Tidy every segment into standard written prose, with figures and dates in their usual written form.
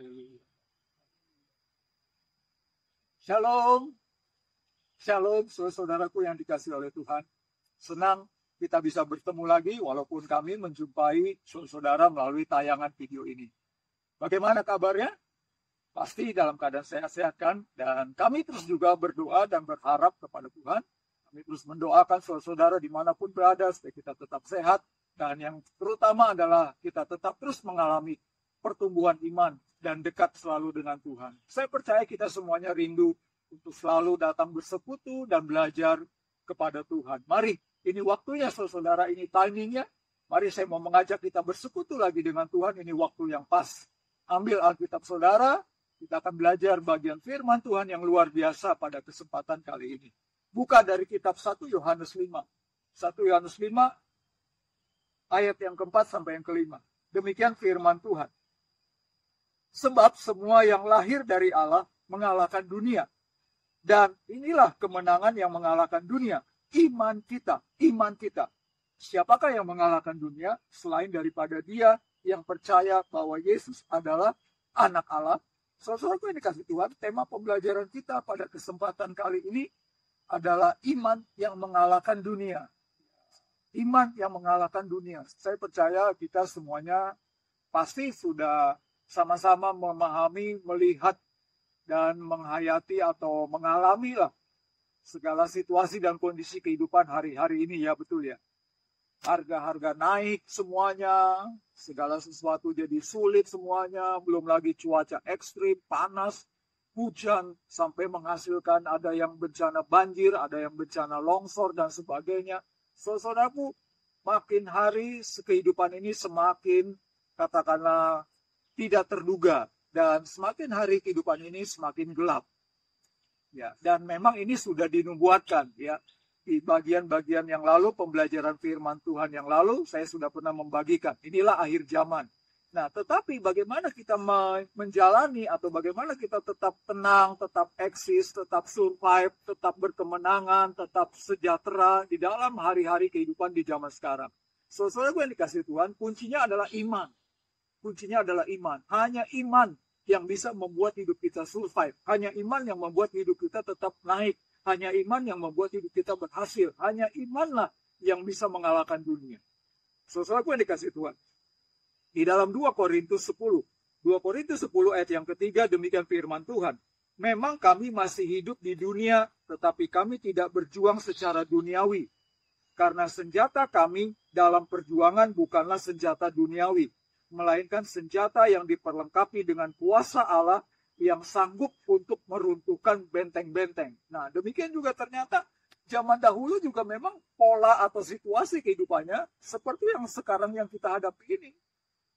Haleluya. Shalom. Shalom, saudaraku yang dikasihi oleh Tuhan. Senang kita bisa bertemu lagi walaupun kami menjumpai saudara melalui tayangan video ini. Bagaimana kabarnya? Pasti dalam keadaan sehat-sehat kan? Dan kami terus juga berdoa dan berharap kepada Tuhan. Kami terus mendoakan saudara dimanapun berada supaya kita tetap sehat. Dan yang terutama adalah kita tetap terus mengalami pertumbuhan iman dan dekat selalu dengan Tuhan. Saya percaya kita semuanya rindu untuk selalu datang bersekutu dan belajar kepada Tuhan. Mari, ini waktunya saudara, ini timingnya. Mari saya mau mengajak kita bersekutu lagi dengan Tuhan, ini waktu yang pas. Ambil Alkitab saudara, kita akan belajar bagian firman Tuhan yang luar biasa pada kesempatan kali ini. Buka dari kitab 1 Yohanes 5. 1 Yohanes 5, ayat yang keempat sampai yang kelima. Demikian firman Tuhan. Sebab semua yang lahir dari Allah mengalahkan dunia. Dan inilah kemenangan yang mengalahkan dunia. Iman kita. Iman kita. Siapakah yang mengalahkan dunia selain daripada dia yang percaya bahwa Yesus adalah anak Allah? Saudaraku yang dikasih Tuhan, tema pembelajaran kita pada kesempatan kali ini adalah iman yang mengalahkan dunia. Iman yang mengalahkan dunia. Saya percaya kita semuanya pasti sudah sama-sama memahami, melihat, dan menghayati atau mengalami lah segala situasi dan kondisi kehidupan hari-hari ini, ya betul ya. Harga-harga naik semuanya, segala sesuatu jadi sulit semuanya, belum lagi cuaca ekstrim, panas, hujan, sampai menghasilkan ada yang bencana banjir, ada yang bencana longsor, dan sebagainya. Saudaraku, makin hari kehidupan ini semakin, katakanlah, tidak terduga. Dan semakin hari kehidupan ini semakin gelap. Ya, dan memang ini sudah dinubuatkan. Ya. Di bagian-bagian yang lalu, pembelajaran firman Tuhan yang lalu, saya sudah pernah membagikan. Inilah akhir zaman. Nah, tetapi bagaimana kita menjalani atau bagaimana kita tetap tenang, tetap eksis, tetap survive, tetap berkemenangan, tetap sejahtera di dalam hari-hari kehidupan di zaman sekarang. Saudara gue yang dikasih Tuhan, kuncinya adalah iman. Kuncinya adalah iman. Hanya iman yang bisa membuat hidup kita survive. Hanya iman yang membuat hidup kita tetap naik. Hanya iman yang membuat hidup kita berhasil. Hanya imanlah yang bisa mengalahkan dunia. Saudaraku yang dikasih Tuhan. Di dalam 2 Korintus 10. 2 Korintus 10 ayat yang ketiga demikian firman Tuhan. Memang kami masih hidup di dunia, tetapi kami tidak berjuang secara duniawi. Karena senjata kami dalam perjuangan bukanlah senjata duniawi, melainkan senjata yang diperlengkapi dengan kuasa Allah yang sanggup untuk meruntuhkan benteng-benteng. Nah, demikian juga ternyata zaman dahulu juga memang pola atau situasi kehidupannya seperti yang sekarang yang kita hadapi ini.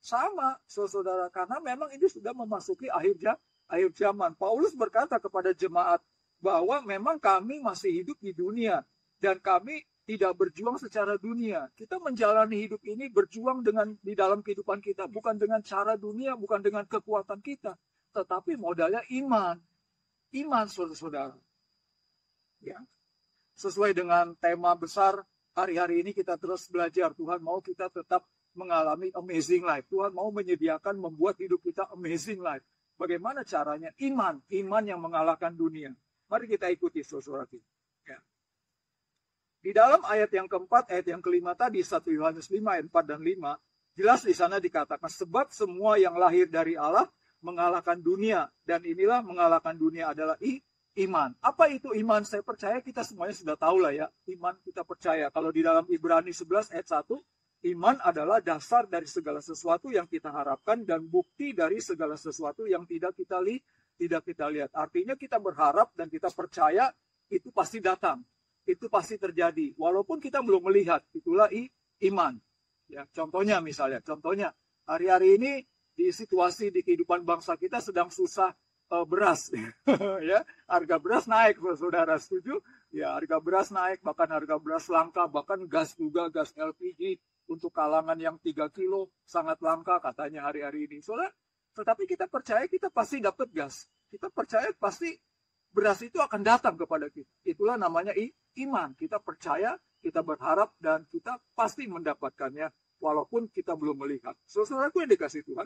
Sama, saudara, karena memang ini sudah memasuki akhir zaman. Paulus berkata kepada jemaat bahwa memang kami masih hidup di dunia dan kami tidak berjuang secara dunia. Kita menjalani hidup ini berjuang di dalam kehidupan kita. Bukan dengan cara dunia, bukan dengan kekuatan kita. Tetapi modalnya iman. Iman, saudara-saudara. Ya. Sesuai dengan tema besar, hari-hari ini kita terus belajar. Tuhan mau kita tetap mengalami amazing life. Tuhan mau menyediakan, membuat hidup kita amazing life. Bagaimana caranya? Iman. Iman yang mengalahkan dunia. Mari kita ikuti, saudara kita. Ya. Di dalam ayat yang keempat, ayat yang kelima tadi, 1 Yohanes 5, ayat 4 dan 5, jelas di sana dikatakan, sebab semua yang lahir dari Allah mengalahkan dunia. Dan inilah mengalahkan dunia adalah iman. Apa itu iman? Saya percaya kita semuanya sudah tahu lah ya. Iman kita percaya. Kalau di dalam Ibrani 11, ayat 1, iman adalah dasar dari segala sesuatu yang kita harapkan dan bukti dari segala sesuatu yang tidak kita lihat. Artinya kita berharap dan kita percaya itu pasti datang. Itu pasti terjadi. Walaupun kita belum melihat, itulah iman. Ya, contohnya hari-hari ini di situasi di kehidupan bangsa kita sedang susah beras. Ya, harga beras naik, saudara setuju? Ya, harga beras naik, bahkan harga beras langka, bahkan gas juga, gas LPG untuk kalangan yang 3 kilo sangat langka katanya hari-hari ini. Saudara, tetapi kita percaya kita pasti dapat gas. Kita percaya pasti beras itu akan datang kepada kita. Itulah namanya iman. Kita percaya, kita berharap, dan kita pasti mendapatkannya walaupun kita belum melihat. Saudaraku yang dikasih Tuhan,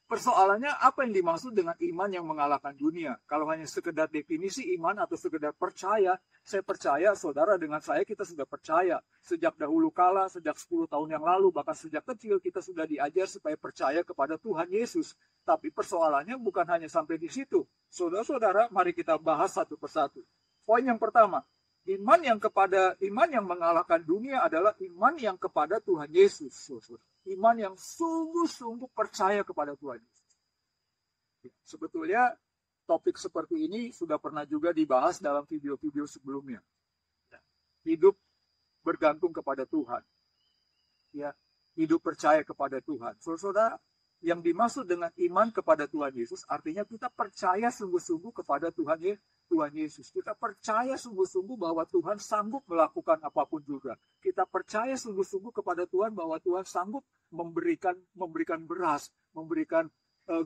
Persoalannya apa yang dimaksud dengan iman yang mengalahkan dunia? Kalau hanya sekedar definisi iman atau sekedar percaya, saya percaya saudara dengan saya kita sudah percaya. Sejak dahulu kala, sejak 10 tahun yang lalu, bahkan sejak kecil kita sudah diajar supaya percaya kepada Tuhan Yesus. Tapi persoalannya bukan hanya sampai di situ. Saudara-saudara, mari kita bahas satu persatu. Poin yang pertama, iman yang mengalahkan dunia adalah iman yang kepada Tuhan Yesus. Iman yang sungguh-sungguh percaya kepada Tuhan Yesus. Sebetulnya topik seperti ini sudah pernah juga dibahas dalam video-video sebelumnya. Hidup bergantung kepada Tuhan. Ya, hidup percaya kepada Tuhan. Saudara, yang dimaksud dengan iman kepada Tuhan Yesus artinya kita percaya sungguh-sungguh kepada Tuhan Yesus. Kita percaya sungguh-sungguh bahwa Tuhan sanggup melakukan apapun juga. Kita percaya sungguh-sungguh kepada Tuhan bahwa Tuhan sanggup memberikan beras, memberikan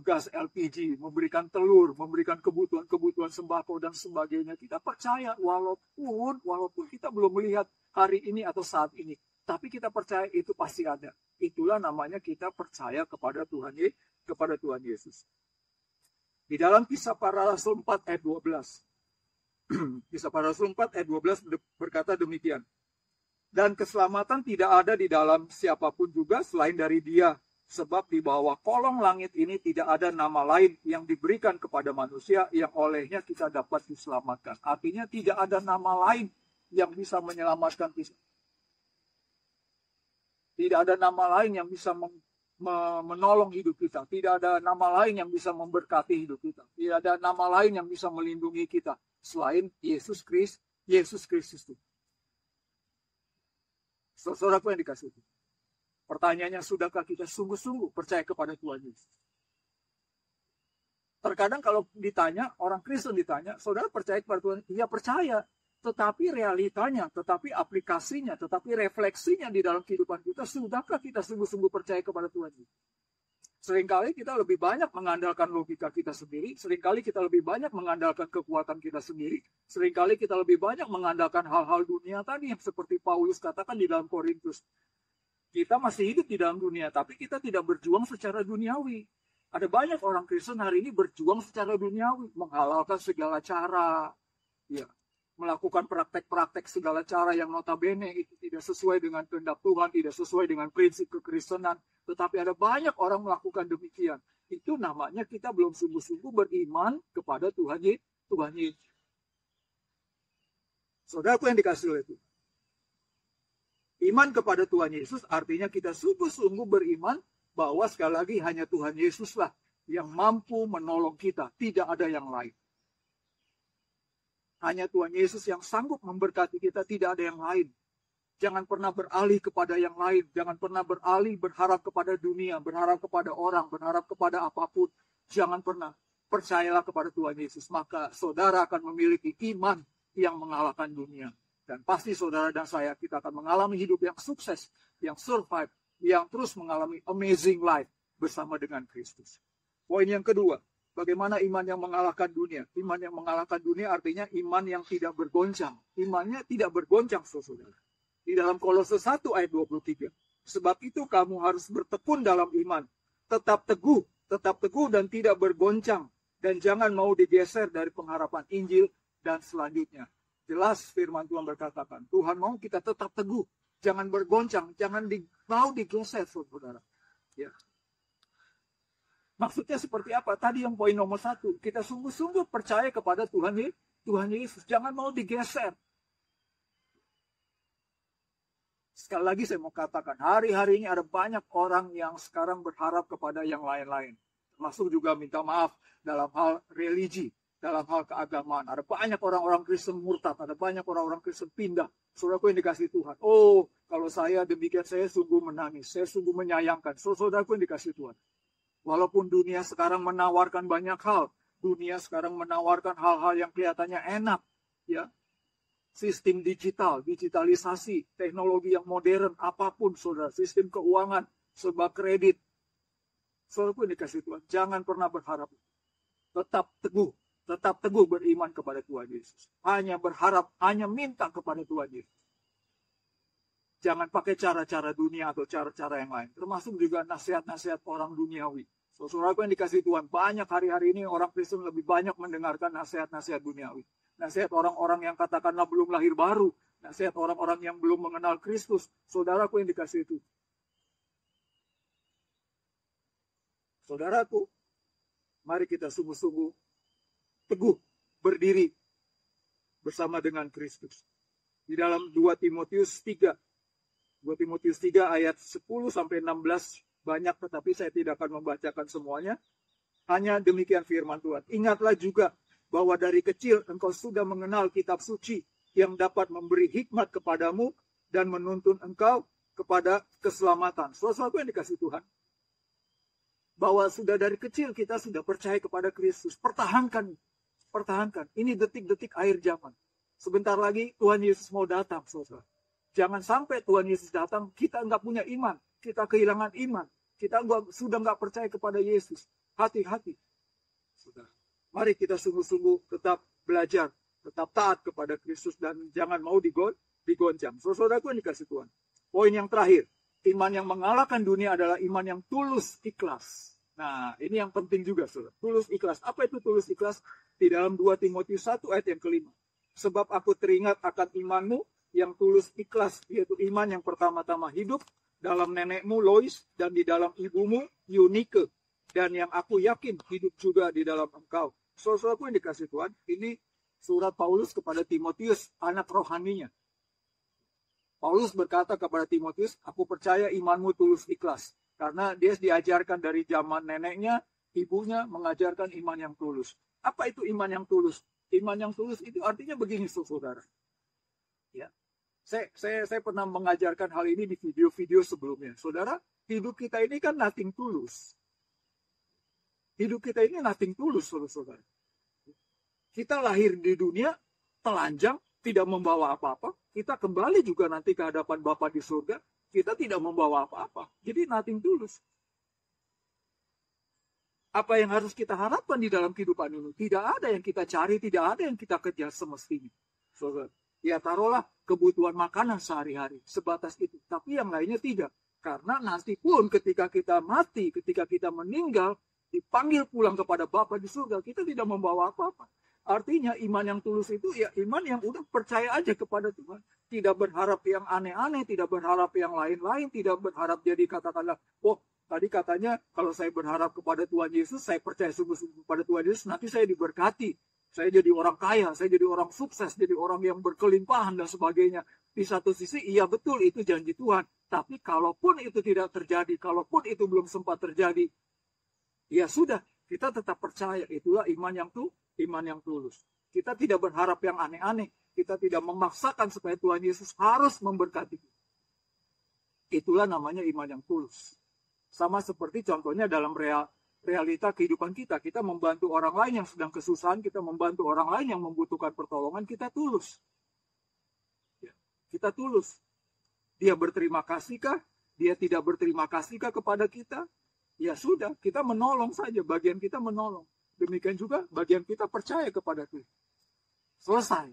gas LPG, memberikan telur, memberikan kebutuhan sembako dan sebagainya. Kita percaya walaupun kita belum melihat hari ini atau saat ini. Tapi kita percaya itu pasti ada. Itulah namanya kita percaya kepada Tuhan Yesus. Di dalam Kisah Para Rasul 4 ayat 12. Kisah Para Rasul 4 ayat 12 berkata demikian. Dan keselamatan tidak ada di dalam siapapun juga selain dari Dia. Sebab di bawah kolong langit ini tidak ada nama lain yang diberikan kepada manusia yang olehnya kita dapat diselamatkan. Artinya tidak ada nama lain yang bisa menyelamatkan kita. Tidak ada nama lain yang bisa menolong hidup kita. Tidak ada nama lain yang bisa memberkati hidup kita. Tidak ada nama lain yang bisa melindungi kita selain Yesus Kristus itu. Saudaraku yang dikasihi. Pertanyaannya, sudahkah kita sungguh-sungguh percaya kepada Tuhan Yesus? Terkadang kalau ditanya, orang Kristen ditanya, saudara percaya kepada Tuhan? Iya percaya. Tetapi realitanya, tetapi aplikasinya, tetapi refleksinya di dalam kehidupan kita, sudahkah kita sungguh-sungguh percaya kepada Tuhan Yesus? Seringkali kita lebih banyak mengandalkan logika kita sendiri, seringkali kita lebih banyak mengandalkan kekuatan kita sendiri, seringkali kita lebih banyak mengandalkan hal-hal dunia tadi yang seperti Paulus katakan di dalam Korintus. Kita masih hidup di dalam dunia, tapi kita tidak berjuang secara duniawi. Ada banyak orang Kristen hari ini berjuang secara duniawi, menghalalkan segala cara, ya, melakukan praktek-praktek segala cara yang notabene itu tidak sesuai dengan kehendak Tuhan, tidak sesuai dengan prinsip kekristenan. Tetapi ada banyak orang melakukan demikian. Itu namanya kita belum sungguh-sungguh beriman kepada Tuhan Yesus. Saudaraku yang dikasihi oleh Tuhan. Iman kepada Tuhan Yesus artinya kita sungguh-sungguh beriman bahwa sekali lagi hanya Tuhan Yesuslah yang mampu menolong kita. Tidak ada yang lain. Hanya Tuhan Yesus yang sanggup memberkati kita, tidak ada yang lain. Jangan pernah beralih kepada yang lain. Jangan pernah beralih berharap kepada dunia, berharap kepada orang, berharap kepada apapun. Jangan pernah. Percayalah kepada Tuhan Yesus. Maka saudara akan memiliki iman yang mengalahkan dunia. Dan pasti saudara dan saya, kita akan mengalami hidup yang sukses, yang survive, yang terus mengalami amazing life bersama dengan Kristus. Poin yang kedua. Bagaimana iman yang mengalahkan dunia? Iman yang mengalahkan dunia artinya iman yang tidak bergoncang. Imannya tidak bergoncang, saudara. Di dalam Kolose 1 ayat 23. Sebab itu kamu harus bertekun dalam iman. Tetap teguh dan tidak bergoncang. Dan jangan mau digeser dari pengharapan Injil dan selanjutnya. Jelas firman Tuhan berkatakan, Tuhan mau kita tetap teguh. Jangan bergoncang, jangan mau digeser, saudara. Ya. Maksudnya seperti apa? Tadi yang poin nomor 1. Kita sungguh-sungguh percaya kepada Tuhan Yesus. Jangan mau digeser. Sekali lagi saya mau katakan, hari-hari ini ada banyak orang yang sekarang berharap kepada yang lain-lain. Termasuk juga minta maaf dalam hal religi, dalam hal keagamaan. Ada banyak orang-orang Kristen murtad, ada banyak orang-orang Kristen pindah. Saudaraku yang dikasihi Tuhan. Oh, kalau saya demikian, saya sungguh menangis. Saya sungguh menyayangkan. Saudaraku yang dikasihi Tuhan. Walaupun dunia sekarang menawarkan banyak hal, dunia sekarang menawarkan hal-hal yang kelihatannya enak, ya, sistem digital, digitalisasi, teknologi yang modern, apapun, saudara, sistem keuangan, serba kredit. Saudaraku yang dikasihi Tuhan, jangan pernah berharap. Tetap teguh beriman kepada Tuhan Yesus. Hanya berharap, hanya minta kepada Tuhan Yesus. Jangan pakai cara-cara dunia atau cara-cara yang lain. Termasuk juga nasihat-nasihat orang duniawi. Saudaraku yang dikasihi Tuhan, banyak hari-hari ini orang Kristen lebih banyak mendengarkan nasihat-nasihat duniawi. Nasihat orang-orang yang katakanlah belum lahir baru. Nasihat orang-orang yang belum mengenal Kristus. Saudaraku yang dikasihi Tuhan. Saudaraku, mari kita sungguh-sungguh teguh berdiri bersama dengan Kristus. Di dalam 2 Timotius 3 ayat 10 sampai 16 banyak, tetapi saya tidak akan membacakan semuanya. Hanya demikian firman Tuhan. Ingatlah juga bahwa dari kecil engkau sudah mengenal kitab suci yang dapat memberi hikmat kepadamu dan menuntun engkau kepada keselamatan. Sesuatu yang dikasih Tuhan. Bahwa sudah dari kecil kita sudah percaya kepada Kristus. Pertahankan. Ini detik-detik akhir zaman. Sebentar lagi Tuhan Yesus mau datang, saudara. Jangan sampai Tuhan Yesus datang, kita nggak punya iman. Kita kehilangan iman. Kita sudah nggak percaya kepada Yesus. Hati-hati. Saudara. Mari kita sungguh-sungguh tetap belajar. Tetap taat kepada Kristus dan jangan mau digoncang. Saudaraku yang dikasih Tuhan. Poin yang terakhir. Iman yang mengalahkan dunia adalah iman yang tulus ikhlas. Nah, ini yang penting juga, saudara. Tulus ikhlas. Apa itu tulus ikhlas? Di dalam 2 Timotius 1 ayat yang kelima. Sebab aku teringat akan imanmu yang tulus ikhlas, yaitu iman yang pertama-tama hidup dalam nenekmu Lois dan di dalam ibumu Eunike, dan yang aku yakin hidup juga di dalam engkau. Saudaraku yang dikasih Tuhan, ini surat Paulus kepada Timotius, anak rohaninya. Paulus berkata kepada Timotius, aku percaya imanmu tulus ikhlas. Karena dia diajarkan dari zaman neneknya, ibunya mengajarkan iman yang tulus. Apa itu iman yang tulus? Iman yang tulus itu artinya begini, saudara. Ya. Saya pernah mengajarkan hal ini di video-video sebelumnya. Saudara, hidup kita ini kan nothing tulus. Hidup kita ini nothing tulus, saudara. Kita lahir di dunia, telanjang, tidak membawa apa-apa. Kita kembali juga nanti ke hadapan Bapa di surga. Kita tidak membawa apa-apa. Jadi nothing tulus. Apa yang harus kita harapkan di dalam kehidupan ini? Tidak ada yang kita cari, tidak ada yang kita kejar semestinya. Saudara. Ya taruhlah kebutuhan makanan sehari-hari. Sebatas itu. Tapi yang lainnya tidak. Karena nanti pun ketika kita mati, ketika kita meninggal, dipanggil pulang kepada Bapa di surga, kita tidak membawa apa-apa. Artinya iman yang tulus itu ya iman yang udah percaya aja kepada Tuhan. Tidak berharap yang aneh-aneh, tidak berharap yang lain-lain, tidak berharap jadi katakanlah, oh tadi katanya kalau saya berharap kepada Tuhan Yesus, saya percaya sungguh-sungguh kepada Tuhan Yesus, nanti saya diberkati. Saya jadi orang kaya, saya jadi orang sukses, jadi orang yang berkelimpahan dan sebagainya. Di satu sisi, iya betul itu janji Tuhan. Tapi kalaupun itu tidak terjadi, kalaupun itu belum sempat terjadi, ya sudah, kita tetap percaya. Itulah iman yang tulus. Kita tidak berharap yang aneh-aneh. Kita tidak memaksakan supaya Tuhan Yesus harus memberkati kita. Itulah namanya iman yang tulus. Sama seperti contohnya dalam realita kehidupan kita. Kita membantu orang lain yang sedang kesusahan, kita membantu orang lain yang membutuhkan pertolongan, kita tulus. Ya, kita tulus. Dia berterima kasihkah? Dia tidak berterima kasihkah kepada kita? Ya sudah, kita menolong saja. Bagian kita menolong. Demikian juga bagian kita percaya kepada Tuhan. Selesai.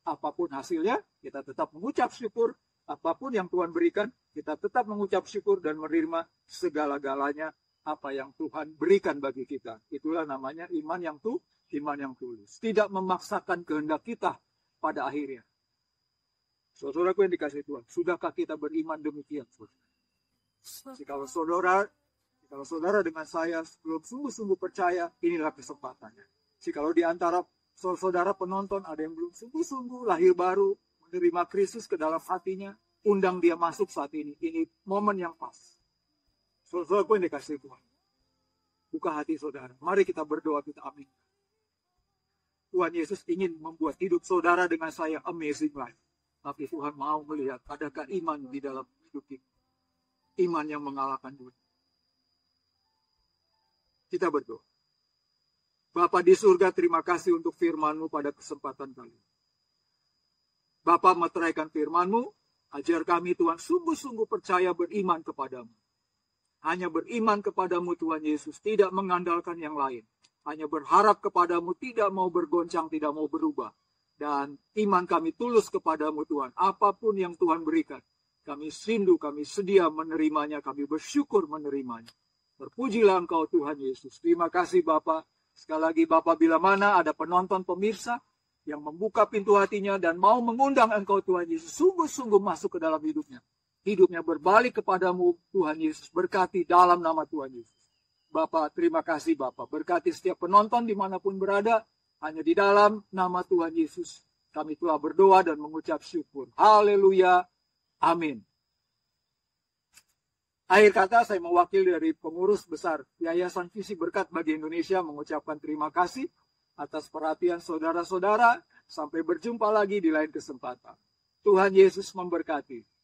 Apapun hasilnya, kita tetap mengucap syukur. Apapun yang Tuhan berikan, kita tetap mengucap syukur dan menerima segala-galanya apa yang Tuhan berikan bagi kita. Itulah namanya iman yang tulus. Tidak memaksakan kehendak kita pada akhirnya. Saudaraku yang dikasihi Tuhan, sudahkah kita beriman demikian? Kalau saudara dengan saya belum sungguh-sungguh percaya, inilah kesempatannya. Kalau di antara saudara penonton ada yang belum sungguh-sungguh lahir baru, menerima Kristus ke dalam hatinya, undang dia masuk saat ini. Ini momen yang pas. Saudaraku yang dikasihi Tuhan, buka hati saudara. Mari kita berdoa, kita amin. Tuhan Yesus ingin membuat hidup saudara dengan saya amazing life. Tapi Tuhan mau melihat adakah iman di dalam hidup kita. Iman yang mengalahkan dunia. Kita berdoa. Bapa di surga, terima kasih untuk firman-Mu pada kesempatan kali ini. Bapa meteraikan firman-Mu, ajar kami Tuhan sungguh-sungguh percaya beriman kepadamu. Hanya beriman kepadamu Tuhan Yesus, tidak mengandalkan yang lain. Hanya berharap kepadamu, tidak mau bergoncang, tidak mau berubah. Dan iman kami tulus kepadamu Tuhan, apapun yang Tuhan berikan. Kami rindu, kami sedia menerimanya, kami bersyukur menerimanya. Terpujilah Engkau Tuhan Yesus. Terima kasih Bapa. Sekali lagi Bapa, bila mana ada penonton pemirsa yang membuka pintu hatinya dan mau mengundang Engkau Tuhan Yesus, sungguh-sungguh masuk ke dalam hidupnya. Hidupnya berbalik kepadamu Tuhan Yesus. Berkati dalam nama Tuhan Yesus. Bapa, terima kasih Bapa. Berkati setiap penonton dimanapun berada. Hanya di dalam nama Tuhan Yesus kami telah berdoa dan mengucap syukur. Haleluya. Amin. Akhir kata, saya mewakili dari pengurus besar Yayasan Visi Berkat bagi Indonesia mengucapkan terima kasih atas perhatian saudara-saudara. Sampai berjumpa lagi di lain kesempatan. Tuhan Yesus memberkati.